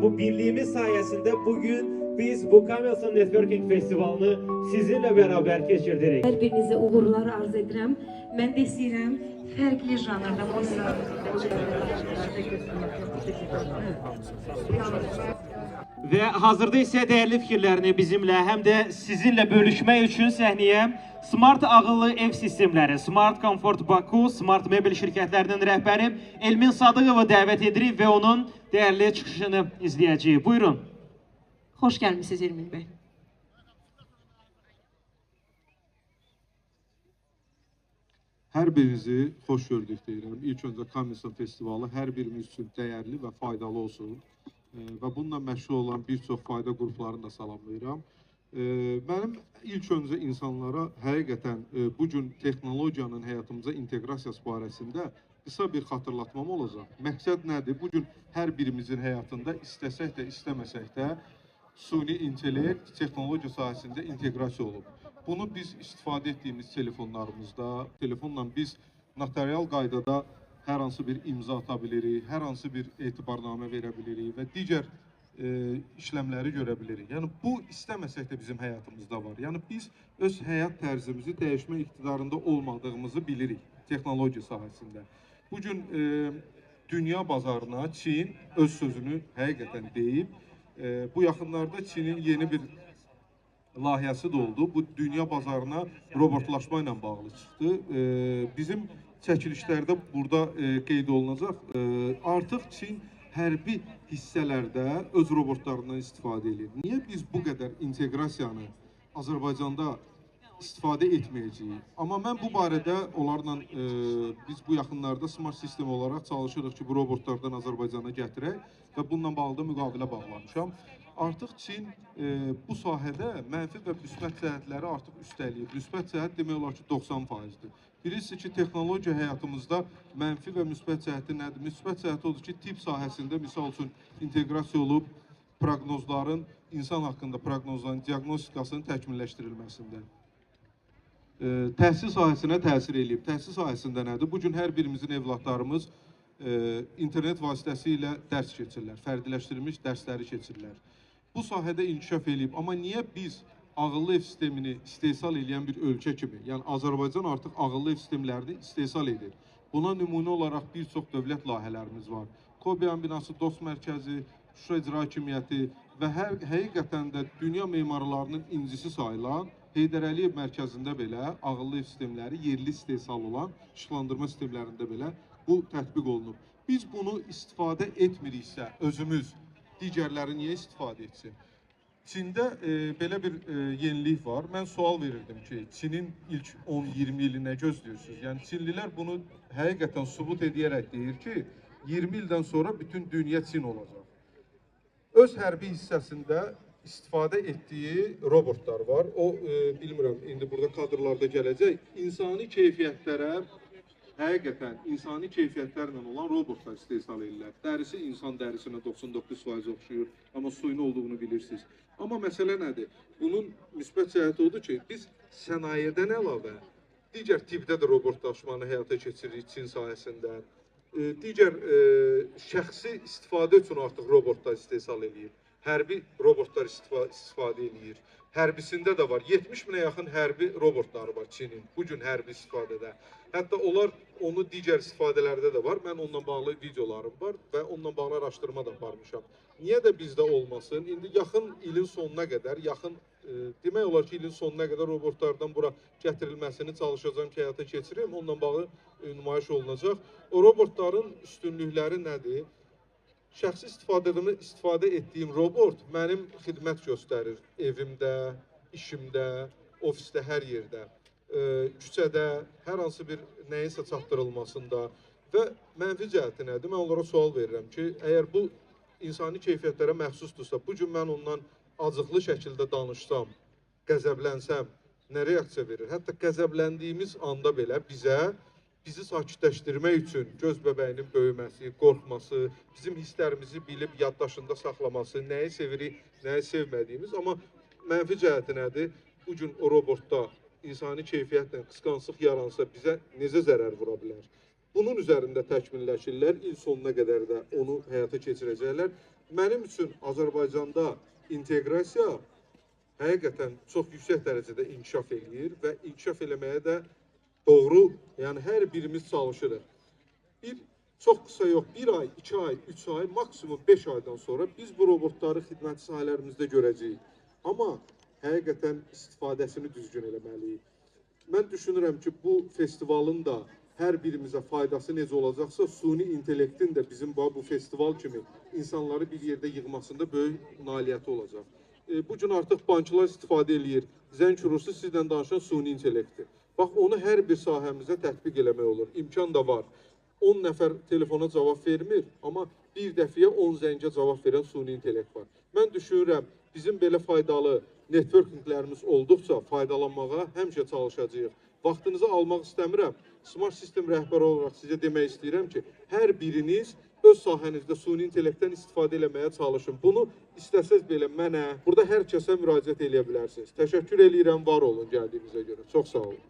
bu birliğimiz sayesinde bugün biz bu Kamilson Networking Festivalını sizinle beraber geçirdik. Hər birinizə uğurlar arz edirəm. Mən də istəyirəm fərqli janrda musiqi. Ve hazırda ise değerli fikirlerini bizimle hem de sizinle bölüşmek için sahneye Smart Ağıllı Ev Sistemleri, Smart Comfort Baku, Smart Mebel şirketlerinin rəhbəri Elmin Sadıqovu dəvət edirik ve onun değerli çıxışını izleyeceğiz. Buyurun. Xoş gəlmisiniz Elmin bəy. Hər birinizi xoş gördük deyirəm. İlk öncə Kamilson Festivalı hər birimiz üçün dəyərli və faydalı olsun. Və bununla məşğul olan bir çox fayda qruplarını da salamlayıram. Mənim ilk öncə insanlara həqiqətən bu gün texnologiyanın həyatımıza inteqrasiyası barəsində qısa bir xatırlatmam olacaq. Məqsəd nədir? Bu gün hər birimizin həyatında istəsək də, istəməsək də süni intellekt texnologiya sahəsində inteqrasiya olub. Bunu biz istifadə etdiyimiz telefonla biz notarial qaydada hər hansı bir imza ata bilirik, hər hansı bir etibarnamə verə bilirik və digər işləmləri görə bilirik. Yəni bu istəməsək də bizim həyatımızda var. Yəni biz öz həyat tərzimizi dəyişmə iqtidarında olmadığımızı bilirik texnologiya sahəsində. Bu gün dünya bazarına Çin öz sözünü həqiqətən deyib. Bu yaxınlarda Çinin yeni bir layihəsi də oldu. Bu dünya bazarına robotlaşma ilə bağlı çıxdı. Bizim çəkilişlərdə burada qeyd olunacaq. Artıq Çin hərbi hissələrdə öz robotlarından istifadə edir. Niyə biz bu qədər inteqrasiyanı Azərbaycanda istifadə etməyəcəyik? Amma mən bu barədə onlarla biz bu yaxınlarda smart sistem olaraq çalışırıq ki, bu robotlardan Azərbaycana gətirək və bununla bağlı da müqavilə bağlamışam. Artıq Çin bu sahədə mənfi və müsbət cəhətləri artıq üstələyib. Müsbət cəhət demək olar ki 90%'dir. Bilirsiniz ki, texnologiya həyatımızda mənfi və müsbət cəhəti nədir? Müsbət cəhəti odur ki, tibb sahəsində misal üçün inteqrasiya olub proqnozların, insan haqqında proqnozların diaqnostikasının təkmilləşdirilməsində. Təhsil sahəsinə təsir eləyib. Təhsil sahəsində nədir? Bugün hər birimizin evlatlarımız internet vasitəsilə dərs keçirlər, fərdiləşdirilmiş dərsləri keçirlər. Bu sahədə inkişaf eləyib. Amma niyə biz ağıllı ev sistemini istehsal edən bir ölkə kimi, yəni Azərbaycan artıq ağıllı ev sistemlərini istehsal edir. Buna nümunə olaraq bir çox dövlət layihələrimiz var. Kobiyan binası, Dost mərkəzi, Şuşa İcra Hakimiyyəti və həqiqətən də dünya memarlarının incisi sayılan Heydər Əliyev mərkəzində belə ağıllı ev sistemləri, yerli istehsal olan işıqlandırma sistemlərində belə bu tətbiq olunub. Biz bunu istifadə etmiriksə özümüz, digərləri niyə istifadə etsin? Çində belə bir yenilik var. Mən sual verirdim ki, Çinin ilk 10-20 ili nə gözləyirsiniz? Yəni Çinlilər bunu həqiqətən sübut edərək deyir ki, 20 ildən sonra bütün dünya Çin olacaq. Öz hərbi hissəsində istifadə etdiyi robotlar var. O, bilmirəm, indi burada kadrlarda gələcək. İnsani keyfiyyətlərə, həqiqətən insani keyfiyyətlərlə olan robotlar istehsal edirlər. Dərisi insan dərisinə 99% oxşuyur, amma suyun olduğunu bilirsiniz. Amma məsələ nədir? Bunun müsbət cəhəti odur ki, biz sənayedən əlavə digər tipdə də robotlaşmanı həyata keçiririk Çin sahəsində. Digər şəxsi istifadə üçün artıq robotlar istehsal edir. Hərbi robotlar istifadə edir. Hərbisində də var. 70 minə yaxın hərbi robotları var Çinin bugün hərbi istifadədə. Hətta onlar onu digər istifadələrdə də var. Mən onunla bağlı videolarım var və onunla bağlı araşdırma da aparmışam. Niyə də bizdə olmasın? İndi yaxın ilin sonuna qədər, demək olar ki, ilin sonuna qədər robotlardan bura gətirilməsini çalışacağım ki, həyata keçirim. Onunla bağlı nümayiş olunacaq. O robotların üstünlükləri nədir? Şəxsi istifadə etdiyim robot mənim xidmət göstərir evimdə, işimdə, ofisdə, hər yerdə, küçədə, hər hansı bir nəyinsə çatdırılmasında və mənfi cəhəti nədir? Mən onlara sual verirəm ki, əgər bu insani keyfiyyətlərə məxsusdursa, bugün mən ondan acıqlı şəkildə danışsam, qəzəblənsəm, nə reaksiya verir? Hətta qəzəbləndiyimiz anda belə bizi sakitləşdirmək üçün göz bəbəyinin böyüməsi, qorxması, bizim hisslərimizi bilib yaddaşında saxlaması, nəyi sevirik, nəyi sevmədiyimiz. Amma mənfi cəhəti nədir? Bugün o robotda insani keyfiyyətlə qısqanclıq yaransa bizə necə zərər vura bilər? Bunun üzərində təkmilləşirlər, il sonuna qədər də onu həyata keçirəcəklər. mənim üçün Azərbaycanda inteqrasiya həqiqətən çox yüksək dərəcədə inkişaf eləyir və inkişaf eləməyə də doğru, yəni hər birimiz çalışırıq. Çox qısa yox, 1 ay, 2 ay, 3 ay, maksimum 5 aydan sonra biz bu robotları xidməti sahələrimizdə görəcəyik. Amma həqiqətən istifadəsini düzgün eləməliyik. Mən düşünürəm ki, bu festivalın da hər birimizə faydası necə olacaqsa, suni intellektin də bizim bu festival kimi insanları bir yerdə yığmasında böyük nailiyyəti olacaq. Bu gün artıq banklar istifadə eləyir. Zəng vurursa sizlə danışan suni intellekti. Bax, onu hər bir sahəmizə tətbiq eləmək olur. İmkan da var. 10 nəfər telefona cavab vermir, amma bir dəfəyə 10 zəngə cavab verən suni intellekt var. Mən düşünürəm, bizim belə faydalı networkinglərimiz olduqca faydalanmağa həmişə çalışacağıq. Vaxtınızı almaq istəmirəm. Smart System rəhbəri olaraq sizə demək istəyirəm ki, hər biriniz öz sahənizdə suni intellektdən istifadə eləməyə çalışın. Bunu istəsəz belə mənə, burada hər kəsə müraciət eləyə bilərsiniz. Təşəkkür eləyirəm, var olun gəldiyinizə görə. Çox sağ olun.